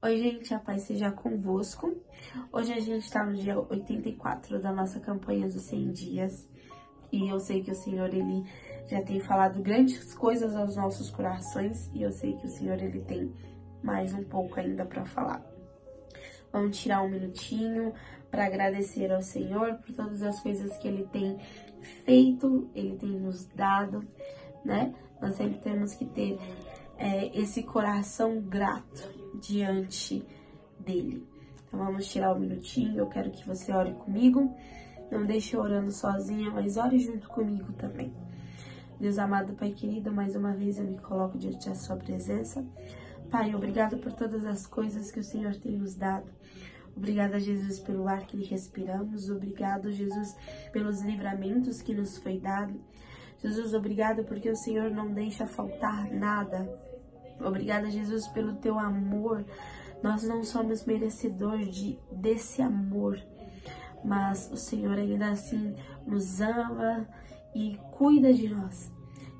Oi, gente, a paz seja convosco. Hoje a gente tá no dia 84 da nossa campanha dos 100 dias. E eu sei que o Senhor, Ele já tem falado grandes coisas aos nossos corações. E eu sei que o Senhor, Ele tem mais um pouco ainda para falar. Vamos tirar um minutinho para agradecer ao Senhor por todas as coisas que Ele tem feito, Ele tem nos dado, né? Nós sempre temos que ter esse coração grato diante dele. Então vamos tirar um minutinho, eu quero que você ore comigo. Não deixe eu orando sozinha, mas ore junto comigo também. Deus amado, Pai querido, mais uma vez eu me coloco diante da sua presença. Pai, obrigado por todas as coisas que o Senhor tem nos dado. Obrigada, Jesus, pelo ar que respiramos. Obrigado, Jesus, pelos livramentos que nos foi dado. Jesus, obrigado porque o Senhor não deixa faltar nada. Obrigada, Jesus, pelo teu amor. Nós não somos merecedores desse amor, mas o Senhor ainda assim nos ama e cuida de nós.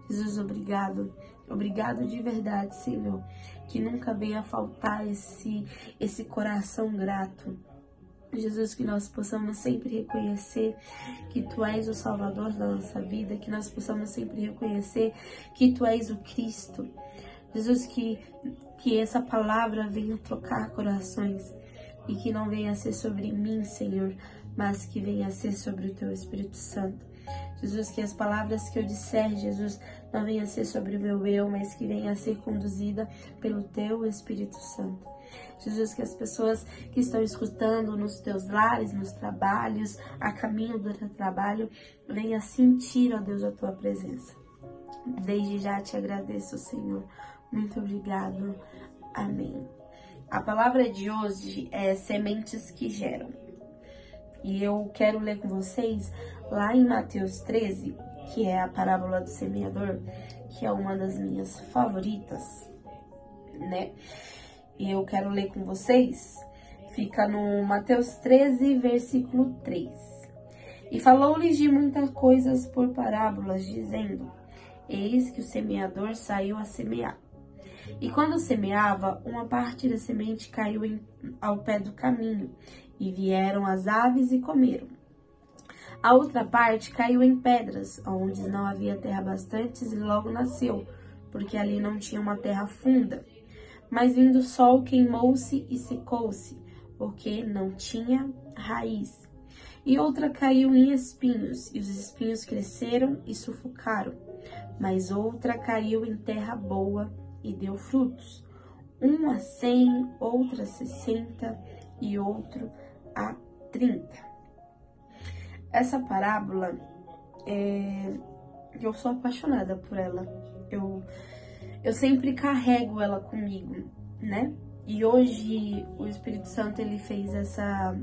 Jesus, obrigado. Obrigado de verdade, Senhor, que nunca venha faltar esse coração grato. Jesus, que nós possamos sempre reconhecer que Tu és o Salvador da nossa vida, que nós possamos sempre reconhecer que Tu és o Cristo. Jesus, que essa palavra venha tocar corações e que não venha a ser sobre mim, Senhor, mas que venha a ser sobre o Teu Espírito Santo. Jesus, que as palavras que eu disser, Jesus, não venha a ser sobre o meu eu, mas que venha a ser conduzida pelo Teu Espírito Santo. Jesus, que as pessoas que estão escutando nos Teus lares, nos trabalhos, a caminho do Teu trabalho, venha sentir, ó Deus, a Tua presença. Desde já te agradeço, Senhor. Muito obrigado. Amém. A palavra de hoje é sementes que geram. E eu quero ler com vocês lá em Mateus 13, que é a parábola do semeador, que é uma das minhas favoritas, né? E eu quero ler com vocês, fica no Mateus 13, versículo 3. E falou-lhes de muitas coisas por parábolas, dizendo: Eis que o semeador saiu a semear. E quando semeava, uma parte da semente caiu ao pé do caminho, e vieram as aves e comeram. A outra parte caiu em pedras, onde não havia terra bastante, e logo nasceu, porque ali não tinha uma terra funda. Mas vindo o sol, queimou-se e secou-se, porque não tinha raiz. E outra caiu em espinhos, e os espinhos cresceram e sufocaram. Mas outra caiu em terra boa e deu frutos, um a 100, outra a 60 e outro a 30. Essa parábola, eu sou apaixonada por ela. Eu sempre carrego ela comigo, né? E hoje o Espírito Santo, ele fez essa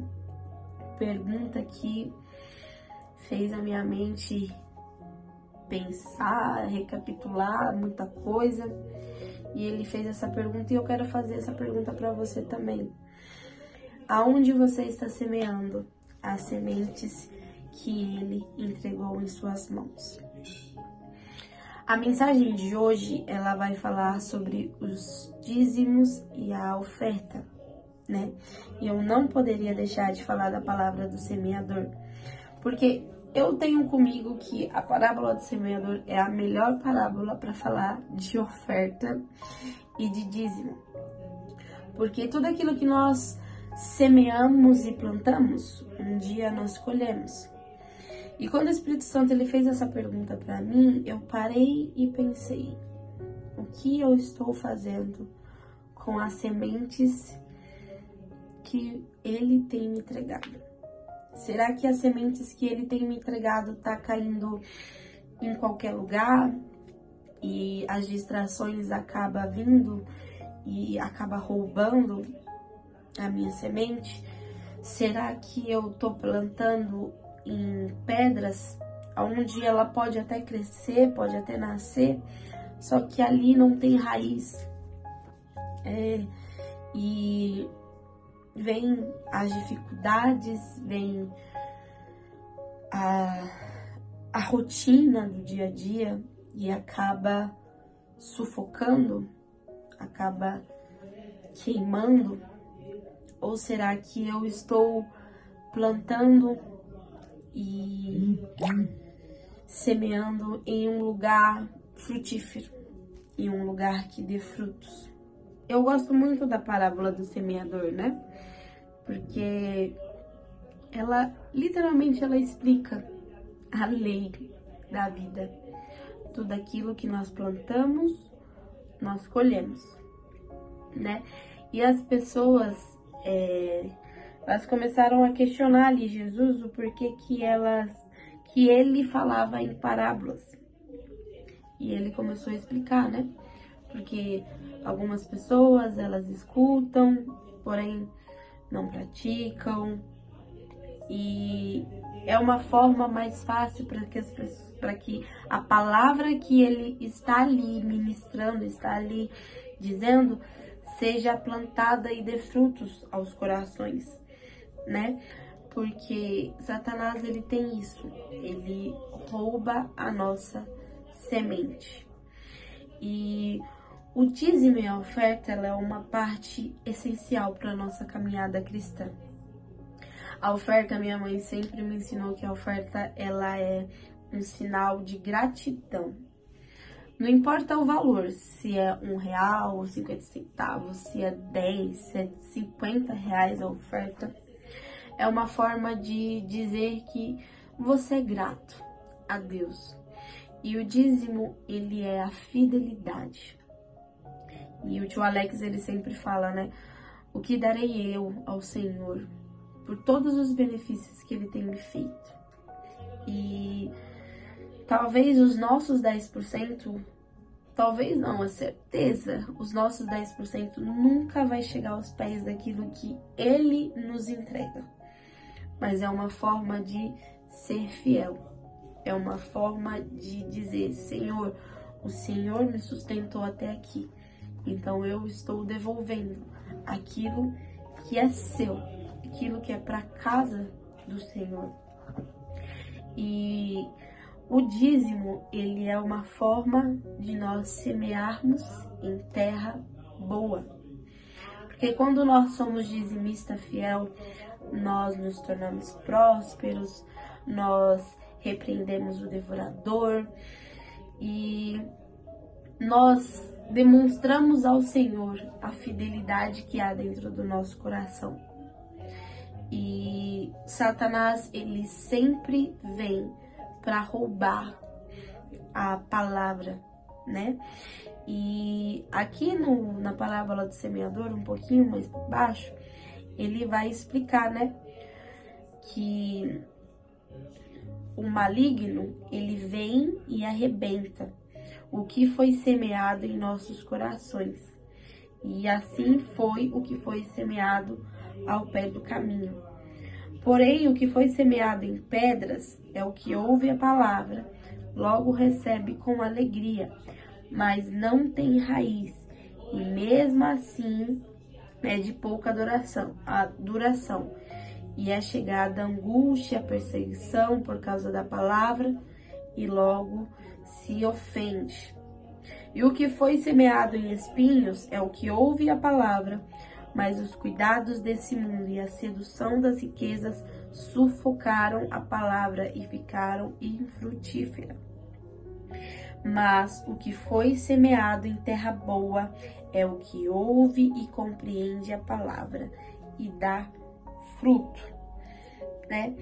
pergunta que fez a minha mente pensar, recapitular muita coisa. E ele fez essa pergunta e eu quero fazer essa pergunta para você também. Aonde você está semeando as sementes que ele entregou em suas mãos? A mensagem de hoje, ela vai falar sobre os dízimos e a oferta, né? E eu não poderia deixar de falar da palavra do semeador, porque eu tenho comigo que a parábola do semeador é a melhor parábola para falar de oferta e de dízimo. Porque tudo aquilo que nós semeamos e plantamos, um dia nós colhemos. E quando o Espírito Santo, ele fez essa pergunta para mim, eu parei e pensei: o que eu estou fazendo com as sementes que ele tem me entregado? Será que as sementes que ele tem me entregado tá caindo em qualquer lugar e as distrações acabam vindo e acaba roubando a minha semente? Será que eu tô plantando em pedras, onde ela pode até crescer, pode até nascer, só que ali não tem raiz? E vem as dificuldades, vem a rotina do dia a dia e acaba sufocando, acaba queimando Ou será que eu estou plantando e semeando em um lugar frutífero, em um lugar que dê frutos? Eu gosto muito da parábola do semeador, né? Porque ela, literalmente, ela explica a lei da vida. Tudo aquilo que nós plantamos, nós colhemos, né? E as pessoas, elas começaram a questionar ali Jesus o porquê que ele falava em parábolas. E ele começou a explicar, né? Porque algumas pessoas, elas escutam, porém não praticam. E é uma forma mais fácil para que a palavra que ele está ali ministrando, está ali dizendo, seja plantada e dê frutos aos corações, né? Porque Satanás, ele tem isso, ele rouba a nossa semente. E o dízimo e a oferta, ela é uma parte essencial para a nossa caminhada cristã. A oferta, minha mãe sempre me ensinou que a oferta, ela é um sinal de gratidão. Não importa o valor, se é R$1 ou 50 centavos, se é 10, se é 50 reais a oferta. É uma forma de dizer que você é grato a Deus. E o dízimo, ele é a fidelidade. E o tio Alex, ele sempre fala, né? O que darei eu ao Senhor por todos os benefícios que ele tem me feito. E talvez os nossos 10%, talvez não, é certeza, os nossos 10% nunca vai chegar aos pés daquilo que ele nos entrega. Mas é uma forma de ser fiel. É uma forma de dizer, Senhor, o Senhor me sustentou até aqui. Então eu estou devolvendo aquilo que é seu, aquilo que é para casa do Senhor. E o dízimo, ele é uma forma de nós semearmos em terra boa. Porque quando nós somos dizimista fiel, nós nos tornamos prósperos, nós repreendemos o devorador e nós demonstramos ao Senhor a fidelidade que há dentro do nosso coração. E Satanás, ele sempre vem para roubar a palavra, né? E aqui na parábola do semeador, um pouquinho mais baixo, ele vai explicar, né, que o maligno, ele vem e arrebenta o que foi semeado em nossos corações. E assim foi o que foi semeado ao pé do caminho. Porém, o que foi semeado em pedras é o que ouve a palavra, logo recebe com alegria, mas não tem raiz, e mesmo assim é de pouca duração. E é chegada a angústia, a perseguição por causa da palavra, e logo se ofende. E o que foi semeado em espinhos é o que ouve a palavra, mas os cuidados desse mundo e a sedução das riquezas sufocaram a palavra e ficaram infrutífera. Mas o que foi semeado em terra boa é o que ouve e compreende a palavra e dá fruto, né?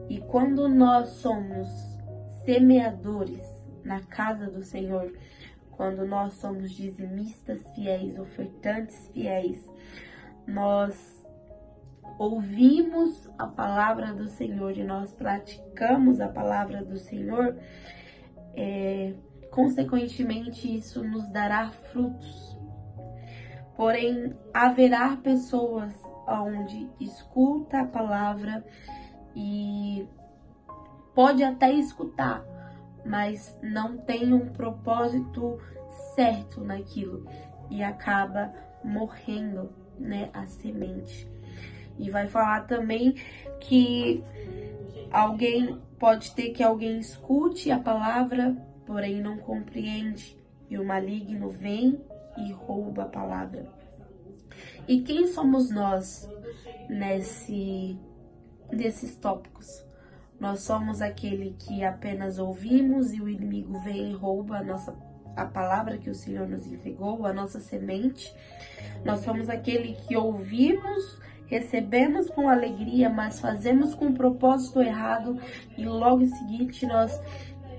E quando nós somos semeadores na casa do Senhor, quando nós somos dizimistas fiéis, ofertantes fiéis, nós ouvimos a palavra do Senhor e nós praticamos a palavra do Senhor, consequentemente isso nos dará frutos. Porém, haverá pessoas onde escuta a palavra e pode até escutar, mas não tem um propósito certo naquilo e acaba morrendo, né, a semente. E vai falar também que pode ter que alguém escute a palavra, porém não compreende, e o maligno vem e rouba a palavra. E quem somos nós nesses tópicos? Nós somos aquele que apenas ouvimos e o inimigo vem e rouba a palavra que o Senhor nos entregou, a nossa semente. Nós somos aquele que ouvimos, recebemos com alegria, mas fazemos com um propósito errado e logo em seguinte nós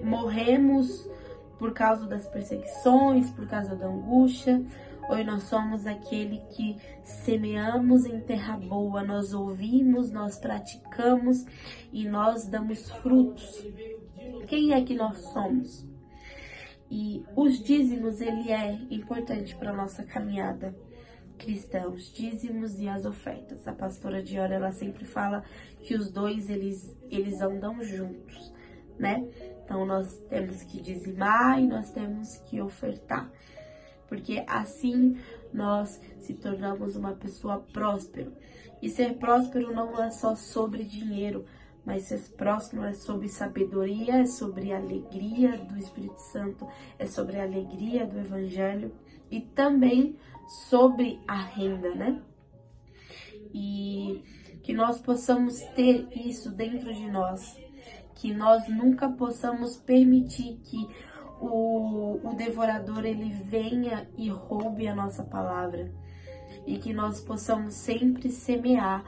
morremos por causa das perseguições, por causa da angústia. Ou nós somos aquele que semeamos em terra boa, nós ouvimos, nós praticamos e nós damos frutos. Quem é que nós somos? E os dízimos, ele é importante para a nossa caminhada cristã, os dízimos e as ofertas. A pastora Diora, ela sempre fala que os dois, eles andam juntos, né? Então, nós temos que dizimar e nós temos que ofertar. Porque assim nós se tornamos uma pessoa próspera. E ser próspero não é só sobre dinheiro, mas ser próspero é sobre sabedoria, é sobre a alegria do Espírito Santo, é sobre a alegria do Evangelho e também sobre a renda, né? E que nós possamos ter isso dentro de nós, que nós nunca possamos permitir que o devorador ele venha e roube a nossa palavra, e que nós possamos sempre semear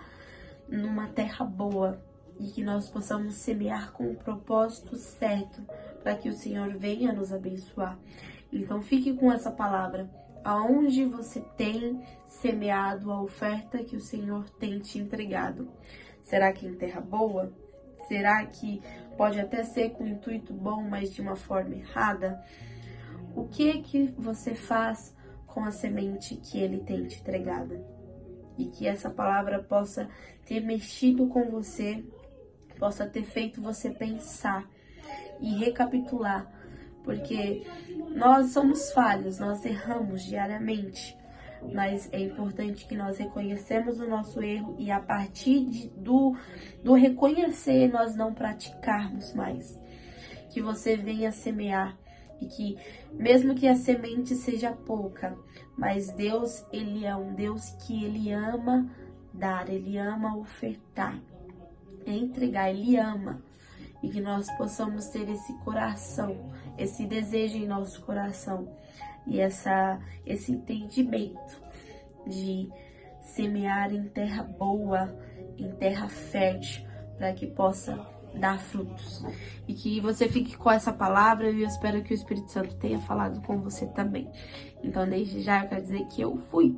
numa terra boa, e que nós possamos semear com o propósito certo, para que o Senhor venha nos abençoar. Então fique com essa palavra, aonde você tem semeado a oferta que o Senhor tem te entregado. Será que em terra boa? Será que pode até ser com intuito bom, mas de uma forma errada? O que é que você faz com a semente que ele tem te entregado? E que essa palavra possa ter mexido com você, possa ter feito você pensar e recapitular, porque nós somos falhos, nós erramos diariamente. Mas é importante que nós reconhecemos o nosso erro e a partir do reconhecer nós não praticarmos mais. Que você venha semear e que mesmo que a semente seja pouca, mas Deus, ele é um Deus que ele ama dar, ele ama ofertar, entregar, ele ama. E que nós possamos ter esse coração, esse desejo em nosso coração e esse entendimento de semear em terra boa, em terra fértil, para que possa dar frutos. E que você fique com essa palavra e eu espero que o Espírito Santo tenha falado com você também. Então, desde já eu quero dizer que eu fui.